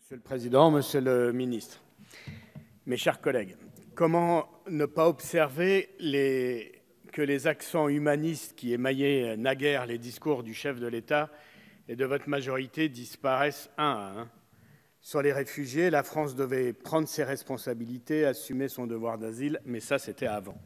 Monsieur le Président, Monsieur le Ministre, mes chers collègues, comment ne pas observer que les accents humanistes qui émaillaient naguère les discours du chef de l'État et de votre majorité disparaissent un à un. Sur les réfugiés, la France devait prendre ses responsabilités, assumer son devoir d'asile, mais ça, c'était avant.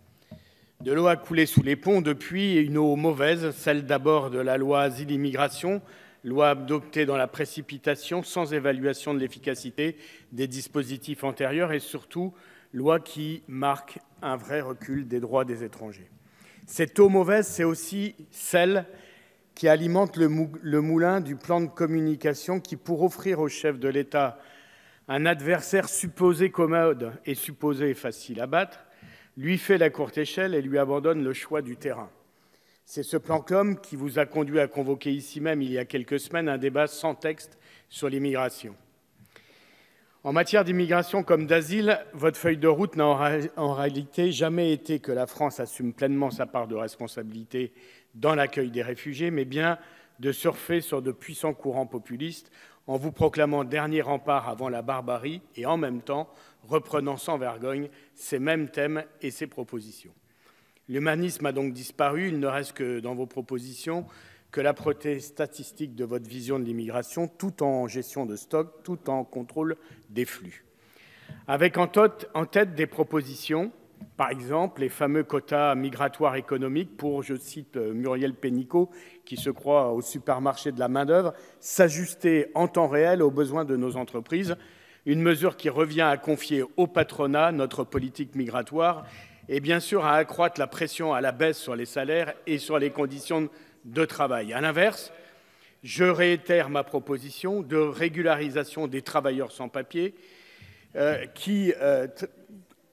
De l'eau a coulé sous les ponts depuis, une eau mauvaise, celle d'abord de la loi Asile-Immigration, loi adoptée dans la précipitation, sans évaluation de l'efficacité des dispositifs antérieurs et surtout, loi qui marque un vrai recul des droits des étrangers. Cette eau mauvaise, c'est aussi celle qui alimente le moulin du plan de communication qui, pour offrir au chef de l'État un adversaire supposé commode et supposé facile à battre, lui fait la courte échelle et lui abandonne le choix du terrain. C'est ce plan COM qui vous a conduit à convoquer ici même, il y a quelques semaines, un débat sans texte sur l'immigration. En matière d'immigration comme d'asile, votre feuille de route n'a en réalité jamais été que la France assume pleinement sa part de responsabilité dans l'accueil des réfugiés, mais bien de surfer sur de puissants courants populistes en vous proclamant dernier rempart avant la barbarie et en même temps reprenant sans vergogne ces mêmes thèmes et ces propositions. L'humanisme a donc disparu, il ne reste que dans vos propositions que la prothèse statistique de votre vision de l'immigration, tout en gestion de stock, tout en contrôle des flux. Avec en tête des propositions, par exemple les fameux quotas migratoires économiques pour, je cite Muriel Pénicaud, qui se croit au supermarché de la main-d'œuvre, s'ajuster en temps réel aux besoins de nos entreprises, une mesure qui revient à confier au patronat notre politique migratoire et bien sûr à accroître la pression à la baisse sur les salaires et sur les conditions de travail. À l'inverse, je réitère ma proposition de régularisation des travailleurs sans papier qui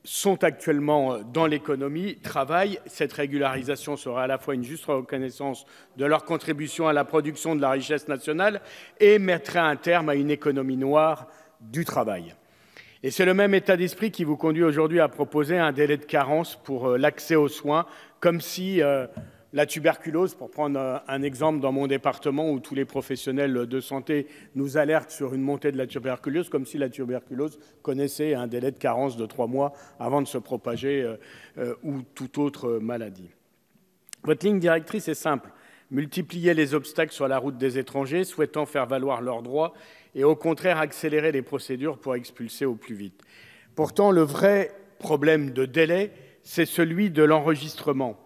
sont actuellement dans l'économie, travaillent. Cette régularisation sera à la fois une juste reconnaissance de leur contribution à la production de la richesse nationale et mettrait un terme à une économie noire du travail. Et c'est le même état d'esprit qui vous conduit aujourd'hui à proposer un délai de carence pour l'accès aux soins, comme si la tuberculose, pour prendre un exemple dans mon département où tous les professionnels de santé nous alertent sur une montée de la tuberculose, comme si la tuberculose connaissait un délai de carence de 3 mois avant de se propager ou toute autre maladie. Votre ligne directrice est simple. Multiplier les obstacles sur la route des étrangers souhaitant faire valoir leurs droits et au contraire accélérer les procédures pour expulser au plus vite. Pourtant, le vrai problème de délai, c'est celui de l'enregistrement.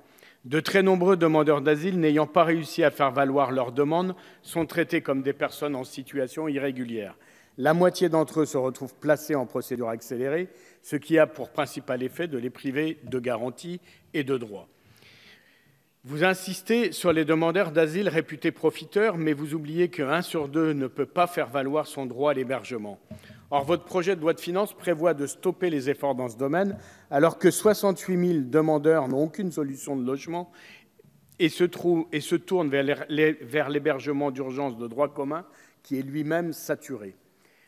De très nombreux demandeurs d'asile n'ayant pas réussi à faire valoir leurs demandes sont traités comme des personnes en situation irrégulière. La moitié d'entre eux se retrouvent placés en procédure accélérée, ce qui a pour principal effet de les priver de garanties et de droits. Vous insistez sur les demandeurs d'asile réputés profiteurs, mais vous oubliez qu'1 sur 2 ne peut pas faire valoir son droit à l'hébergement. Or, votre projet de loi de finances prévoit de stopper les efforts dans ce domaine, alors que 68 000 demandeurs n'ont aucune solution de logement et se tournent vers l'hébergement d'urgence de droit commun, qui est lui-même saturé.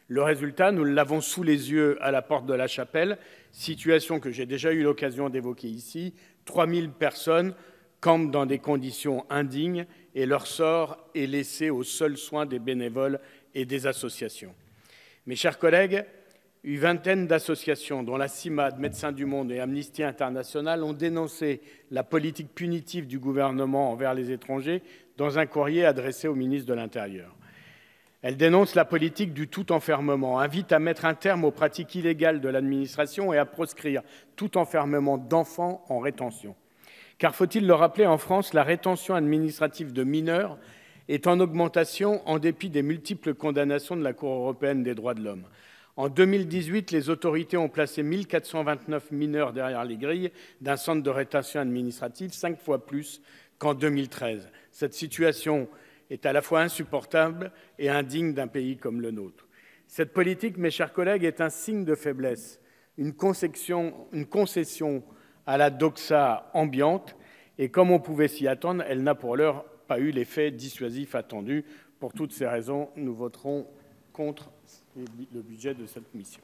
Le résultat, nous l'avons sous les yeux à la porte de la Chapelle, situation que j'ai déjà eu l'occasion d'évoquer ici, 3 000 personnes campent dans des conditions indignes et leur sort est laissé aux seuls soins des bénévoles et des associations. Mes chers collègues, une vingtaine d'associations, dont la CIMAD, Médecins du Monde et Amnesty International, ont dénoncé la politique punitive du gouvernement envers les étrangers dans un courrier adressé au ministre de l'Intérieur. Elles dénoncent la politique du tout enfermement, invitent à mettre un terme aux pratiques illégales de l'administration et à proscrire tout enfermement d'enfants en rétention. Car faut-il le rappeler, en France, la rétention administrative de mineurs est en augmentation en dépit des multiples condamnations de la Cour européenne des droits de l'homme. En 2018, les autorités ont placé 1 429 mineurs derrière les grilles d'un centre de rétention administrative, 5 fois plus qu'en 2013. Cette situation est à la fois insupportable et indigne d'un pays comme le nôtre. Cette politique, mes chers collègues, est un signe de faiblesse, une concession à la doxa ambiante, et comme on pouvait s'y attendre, elle n'a pour l'heure pas eu l'effet dissuasif attendu. Pour toutes ces raisons, nous voterons contre le budget de cette mission.